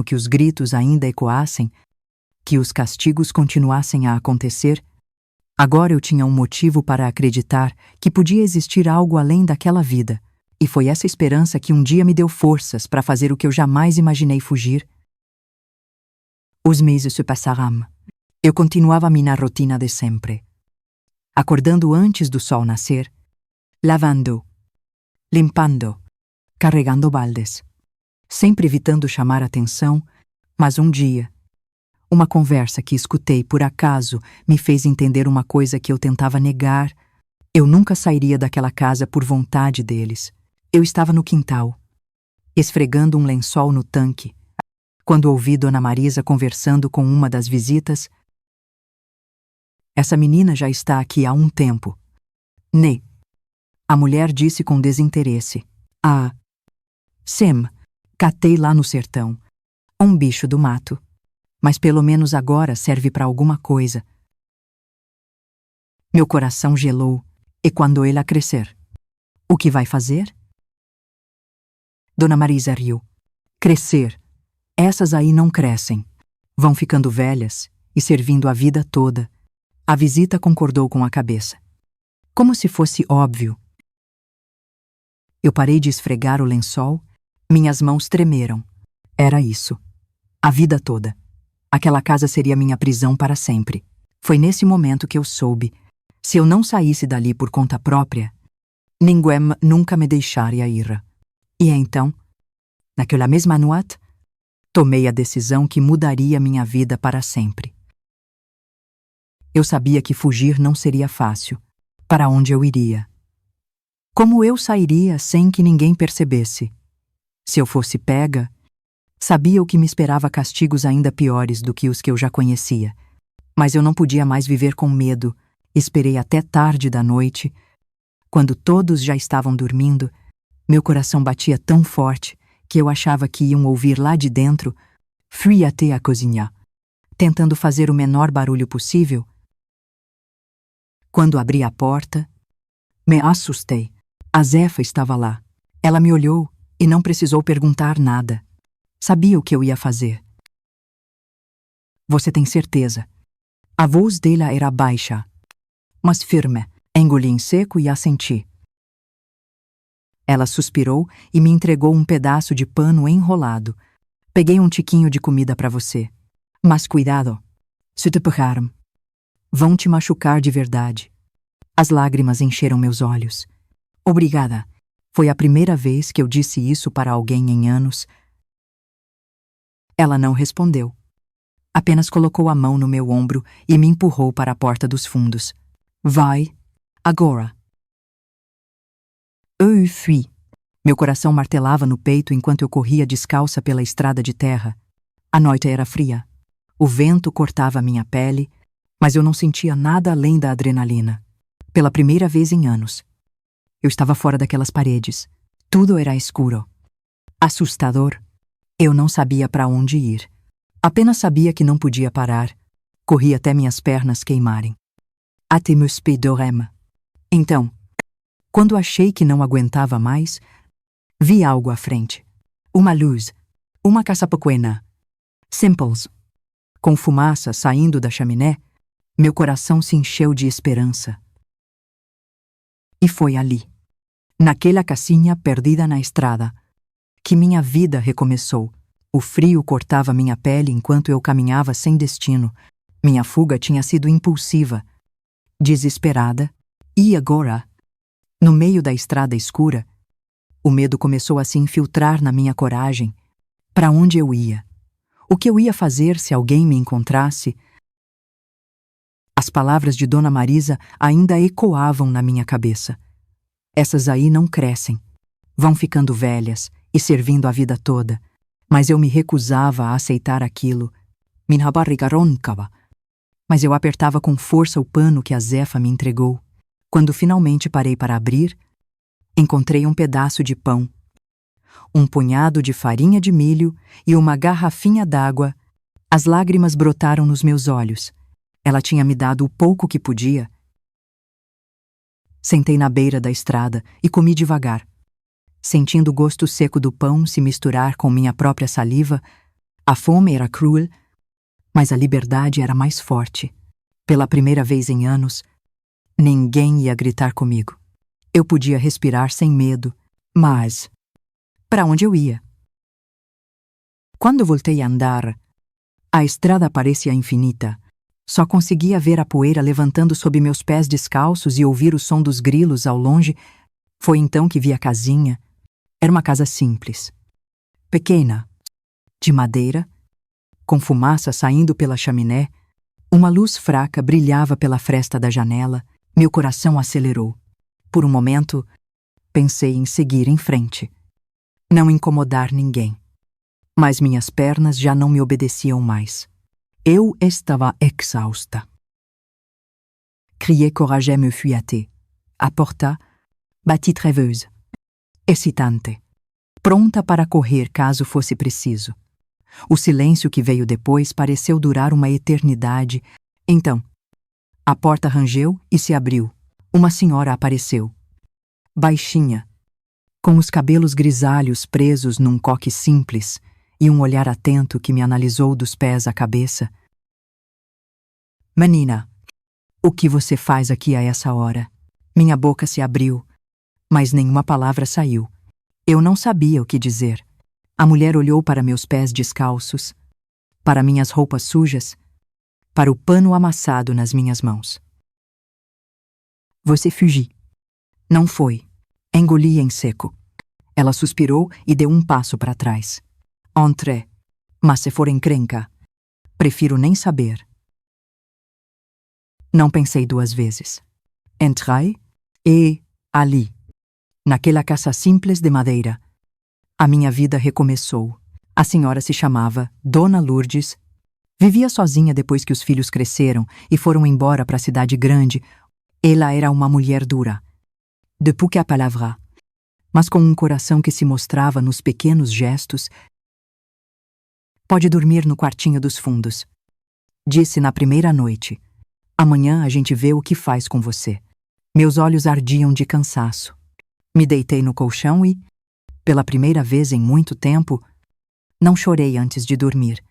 que os gritos ainda ecoassem, que os castigos continuassem a acontecer, agora eu tinha um motivo para acreditar que podia existir algo além daquela vida, e foi essa esperança que um dia me deu forças para fazer o que eu jamais imaginei fugir. Os meses se passaram. Eu continuava a minha rotina de sempre. Acordando antes do sol nascer, lavando, limpando, carregando baldes, sempre evitando chamar atenção, mas um dia, uma conversa que escutei por acaso me fez entender uma coisa que eu tentava negar. Eu nunca sairia daquela casa por vontade deles. Eu estava no quintal, esfregando um lençol no tanque, quando ouvi Dona Marisa conversando com uma das visitas. Essa menina já está aqui há um tempo. Né? A mulher disse com desinteresse. Ah, Sem, catei lá no sertão. Um bicho do mato. Mas pelo menos agora serve para alguma coisa. Meu coração gelou. E quando ela crescer? O que vai fazer? Dona Marisa riu. Crescer. Essas aí não crescem. Vão ficando velhas e servindo a vida toda. A visita concordou com a cabeça. Como se fosse óbvio. Eu parei de esfregar o lençol, minhas mãos tremeram. Era isso. A vida toda. Aquela casa seria minha prisão para sempre. Foi nesse momento que eu soube, se eu não saísse dali por conta própria, ninguém nunca me deixaria ir. E então, naquela mesma noite, tomei a decisão que mudaria minha vida para sempre. Eu sabia que fugir não seria fácil. Para onde eu iria? Como eu sairia sem que ninguém percebesse? Se eu fosse pega, sabia o que me esperava castigos ainda piores do que os que eu já conhecia. Mas eu não podia mais viver com medo. Esperei até tarde da noite. Quando todos já estavam dormindo, meu coração batia tão forte que eu achava que iam ouvir lá de dentro. Fui até a cozinha, tentando fazer o menor barulho possível. Quando abri a porta, me assustei. A Zefa estava lá. Ela me olhou e não precisou perguntar nada. Sabia o que eu ia fazer. Você tem certeza? A voz dela era baixa, mas firme. Engoli em seco e assenti. Ela suspirou e me entregou um pedaço de pano enrolado. Peguei um tiquinho de comida para você. Mas cuidado, se te pegarem, vão te machucar de verdade. As lágrimas encheram meus olhos. Obrigada. Foi a primeira vez que eu disse isso para alguém em anos. Ela não respondeu. Apenas colocou a mão no meu ombro e me empurrou para a porta dos fundos. Vai, agora. Eu fui. Meu coração martelava no peito enquanto eu corria descalça pela estrada de terra. A noite era fria. O vento cortava minha pele, mas eu não sentia nada além da adrenalina. Pela primeira vez em anos. Eu estava fora daquelas paredes. Tudo era escuro. Assustador. Eu não sabia para onde ir. Apenas sabia que não podia parar. Corri até minhas pernas queimarem. Até meus pés dorem. Então, quando achei que não aguentava mais, vi algo à frente. Uma luz. Uma casa pequena. Simples. Com fumaça saindo da chaminé, meu coração se encheu de esperança. E foi ali, naquela casinha perdida na estrada, que minha vida recomeçou. O frio cortava minha pele enquanto eu caminhava sem destino. Minha fuga tinha sido impulsiva, desesperada, e agora, no meio da estrada escura, o medo começou a se infiltrar na minha coragem. Para onde eu ia? O que eu ia fazer se alguém me encontrasse? As palavras de Dona Marisa ainda ecoavam na minha cabeça. Essas aí não crescem, vão ficando velhas e servindo a vida toda. Mas eu me recusava a aceitar aquilo. Minha barriga roncava. Mas eu apertava com força o pano que a Zefa me entregou. Quando finalmente parei para abrir, encontrei um pedaço de pão, um punhado de farinha de milho e uma garrafinha d'água. As lágrimas brotaram nos meus olhos. Ela tinha me dado o pouco que podia. Sentei na beira da estrada e comi devagar. Sentindo o gosto seco do pão se misturar com minha própria saliva, a fome era cruel, mas a liberdade era mais forte. Pela primeira vez em anos, ninguém ia gritar comigo. Eu podia respirar sem medo, mas para onde eu ia? Quando voltei a andar, a estrada parecia infinita. Só conseguia ver a poeira levantando sob meus pés descalços e ouvir o som dos grilos ao longe. Foi então que vi a casinha. Era uma casa simples, pequena, de madeira, com fumaça saindo pela chaminé. Uma luz fraca brilhava pela fresta da janela. Meu coração acelerou. Por um momento, pensei em seguir em frente. Não incomodar ninguém. Mas minhas pernas já não me obedeciam mais. Eu estava exausta. Criai courageux me fui até. A porta bati treveuse. Excitante. Pronta para correr caso fosse preciso. O silêncio que veio depois pareceu durar uma eternidade. Então, a porta rangeu e se abriu. Uma senhora apareceu. Baixinha, com os cabelos grisalhos presos num coque simples, e um olhar atento que me analisou dos pés à cabeça. Menina, o que você faz aqui a essa hora? Minha boca se abriu, mas nenhuma palavra saiu. Eu não sabia o que dizer. A mulher olhou para meus pés descalços, para minhas roupas sujas, para o pano amassado nas minhas mãos. Você fugiu. Não foi. Engoli em seco. Ela suspirou e deu um passo para trás. Entrei. Mas se for encrenca, prefiro nem saber. Não pensei duas vezes. Entrei e, ali, naquela casa simples de madeira, a minha vida recomeçou. A senhora se chamava Dona Lourdes. Vivia sozinha depois que os filhos cresceram e foram embora para a cidade grande. Ela era uma mulher dura, de pouca palavra, mas com um coração que se mostrava nos pequenos gestos. Pode dormir no quartinho dos fundos. Disse na primeira noite. Amanhã a gente vê o que faz com você. Meus olhos ardiam de cansaço. Me deitei no colchão e, pela primeira vez em muito tempo, não chorei antes de dormir.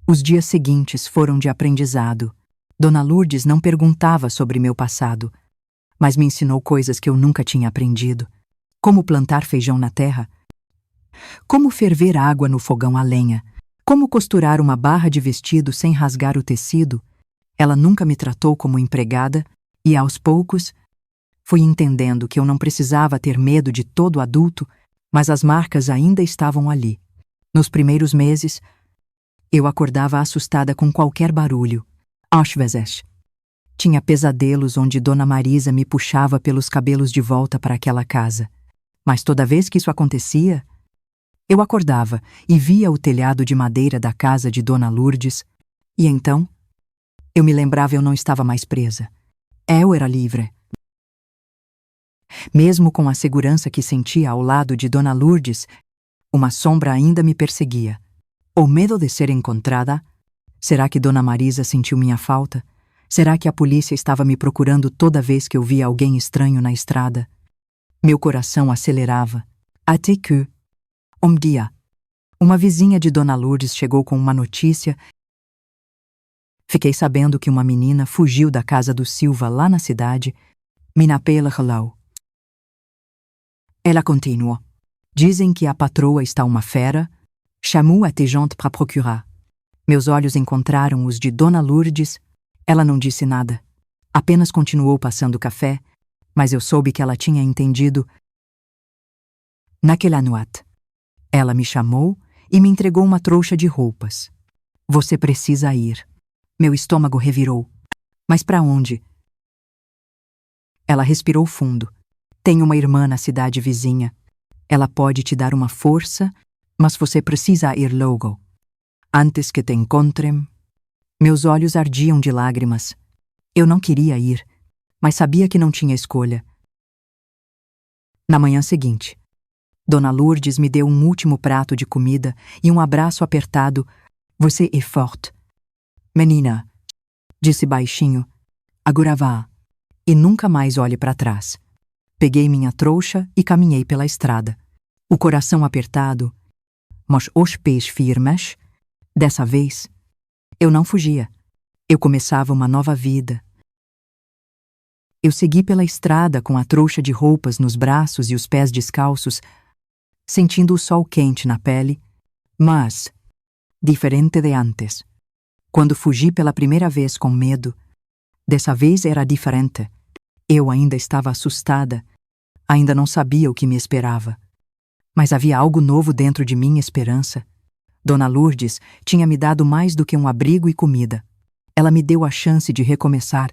Os dias seguintes foram de aprendizado. Dona Lourdes não perguntava sobre meu passado, mas me ensinou coisas que eu nunca tinha aprendido. Como plantar feijão na terra, como ferver água no fogão a lenha, como costurar uma barra de vestido sem rasgar o tecido. Ela nunca me tratou como empregada e, aos poucos, fui entendendo que eu não precisava ter medo de todo adulto, mas as marcas ainda estavam ali. Nos primeiros meses, eu acordava assustada com qualquer barulho. Às vezes, tinha pesadelos onde Dona Marisa me puxava pelos cabelos de volta para aquela casa. Mas toda vez que isso acontecia, eu acordava e via o telhado de madeira da casa de Dona Lourdes, e então eu me lembrava eu não estava mais presa. Eu era livre. Mesmo com a segurança que sentia ao lado de Dona Lourdes, uma sombra ainda me perseguia. O medo de ser encontrada. Será que Dona Marisa sentiu minha falta? Será que a polícia estava me procurando toda vez que eu via alguém estranho na estrada? Meu coração acelerava. Até que, um dia, uma vizinha de Dona Lourdes chegou com uma notícia. Fiquei sabendo que uma menina fugiu da casa do Silva lá na cidade. Minapela Halau. Ela continuou. Dizem que a patroa está uma fera. Chamou até gente para procurar. Meus olhos encontraram os de Dona Lourdes. Ela não disse nada. Apenas continuou passando café, mas eu soube que ela tinha entendido. Naquela noite, ela me chamou e me entregou uma trouxa de roupas. Você precisa ir. Meu estômago revirou. Mas para onde? Ela respirou fundo. Tenho uma irmã na cidade vizinha. Ela pode te dar uma força, mas você precisa ir logo. Antes que te encontrem. Meus olhos ardiam de lágrimas. Eu não queria ir, mas sabia que não tinha escolha. Na manhã seguinte, Dona Lourdes me deu um último prato de comida e um abraço apertado. Você é forte. Menina, disse baixinho, agora vá, e nunca mais olhe para trás. Peguei minha trouxa e caminhei pela estrada. O coração apertado, mas os pés firmes. Dessa vez, eu não fugia. Eu começava uma nova vida. Eu segui pela estrada com a trouxa de roupas nos braços e os pés descalços, sentindo o sol quente na pele, mas, diferente de antes, quando fugi pela primeira vez com medo, dessa vez era diferente. Eu ainda estava assustada, ainda não sabia o que me esperava. Mas havia algo novo dentro de mim, esperança. Dona Lourdes tinha me dado mais do que um abrigo e comida. Ela me deu a chance de recomeçar,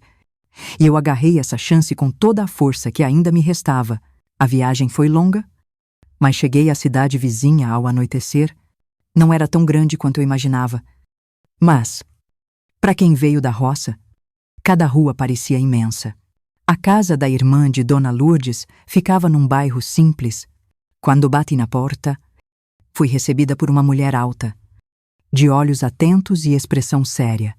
e eu agarrei essa chance com toda a força que ainda me restava. A viagem foi longa, mas cheguei à cidade vizinha ao anoitecer. Não era tão grande quanto eu imaginava. Mas, para quem veio da roça, cada rua parecia imensa. A casa da irmã de Dona Lourdes ficava num bairro simples. Quando bati na porta, fui recebida por uma mulher alta, de olhos atentos e expressão séria.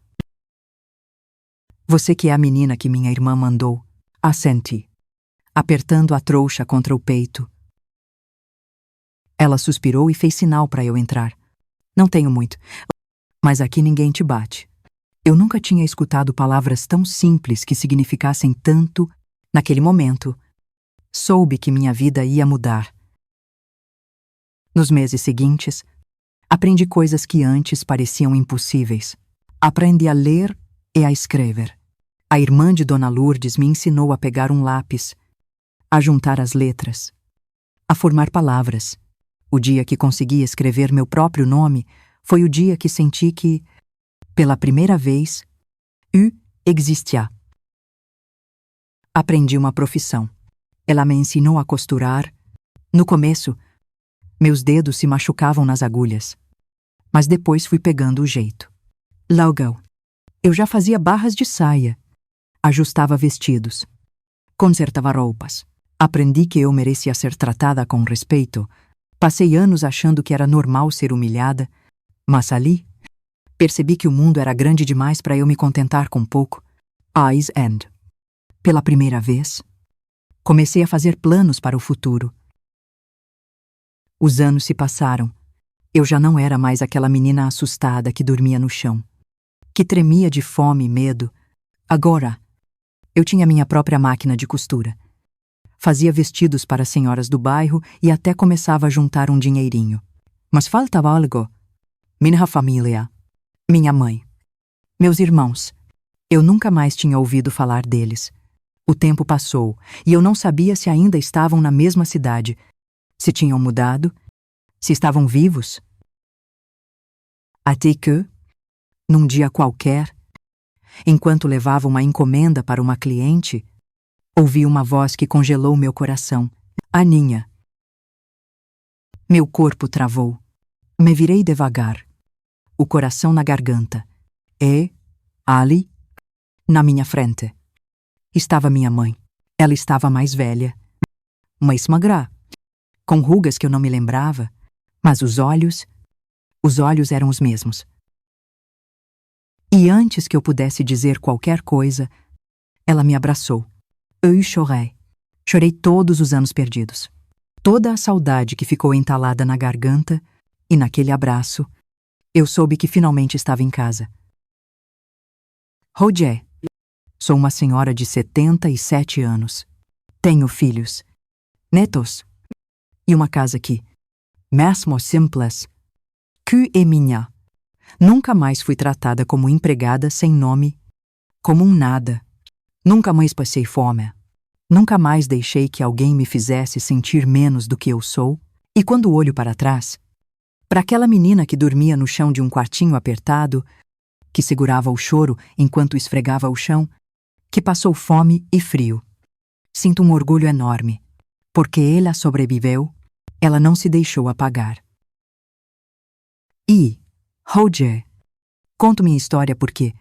Você que é a menina que minha irmã mandou, assenti, apertando a trouxa contra o peito. Ela suspirou e fez sinal para eu entrar. Não tenho muito, mas aqui ninguém te bate. Eu nunca tinha escutado palavras tão simples que significassem tanto. Naquele momento, soube que minha vida ia mudar. Nos meses seguintes, aprendi coisas que antes pareciam impossíveis. Aprendi a ler e a escrever. A irmã de Dona Lourdes me ensinou a pegar um lápis, a juntar as letras, a formar palavras. O dia que consegui escrever meu próprio nome foi o dia que senti que, pela primeira vez, eu existia. Aprendi uma profissão. Ela me ensinou a costurar. No começo, meus dedos se machucavam nas agulhas, mas depois fui pegando o jeito. Logo, eu já fazia barras de saia, ajustava vestidos, consertava roupas. Aprendi que eu merecia ser tratada com respeito. Passei anos achando que era normal ser humilhada, mas ali, percebi que o mundo era grande demais para eu me contentar com pouco. Eyes End. Pela primeira vez, comecei a fazer planos para o futuro. Os anos se passaram. Eu já não era mais aquela menina assustada que dormia no chão, que tremia de fome e medo. Agora, eu tinha minha própria máquina de costura. Fazia vestidos para as senhoras do bairro e até começava a juntar um dinheirinho. Mas faltava algo. Minha família. Minha mãe. Meus irmãos. Eu nunca mais tinha ouvido falar deles. O tempo passou e eu não sabia se ainda estavam na mesma cidade, se tinham mudado, se estavam vivos. Até que, num dia qualquer, enquanto levava uma encomenda para uma cliente, ouvi uma voz que congelou meu coração. Aninha. Meu corpo travou. Me virei devagar, o coração na garganta. E, ali, na minha frente, estava minha mãe. Ela estava mais velha, mais magra, com rugas que eu não me lembrava, mas os olhos eram os mesmos. E antes que eu pudesse dizer qualquer coisa, ela me abraçou. Eu chorei. Chorei todos os anos perdidos. Toda a saudade que ficou entalada na garganta, e naquele abraço, eu soube que finalmente estava em casa. Roger. Sou uma senhora de 77 anos. Tenho filhos, netos, e uma casa que, mesmo simples, que é minha. Nunca mais fui tratada como empregada sem nome, como um nada. Nunca mais passei fome. Nunca mais deixei que alguém me fizesse sentir menos do que eu sou. E quando olho para trás, para aquela menina que dormia no chão de um quartinho apertado, que segurava o choro enquanto esfregava o chão, que passou fome e frio, sinto um orgulho enorme, porque ela sobreviveu, ela não se deixou apagar. E, Roger, conto minha história porque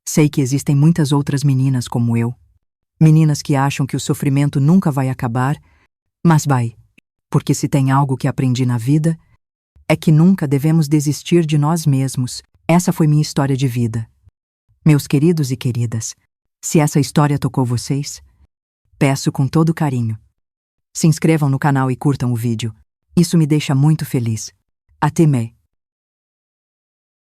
sei que existem muitas outras meninas como eu, meninas que acham que o sofrimento nunca vai acabar, mas vai, porque se tem algo que aprendi na vida, é que nunca devemos desistir de nós mesmos. Essa foi minha história de vida. Meus queridos e queridas, se essa história tocou vocês, peço com todo carinho. Se inscrevam no canal e curtam o vídeo. Isso me deixa muito feliz. Até mais.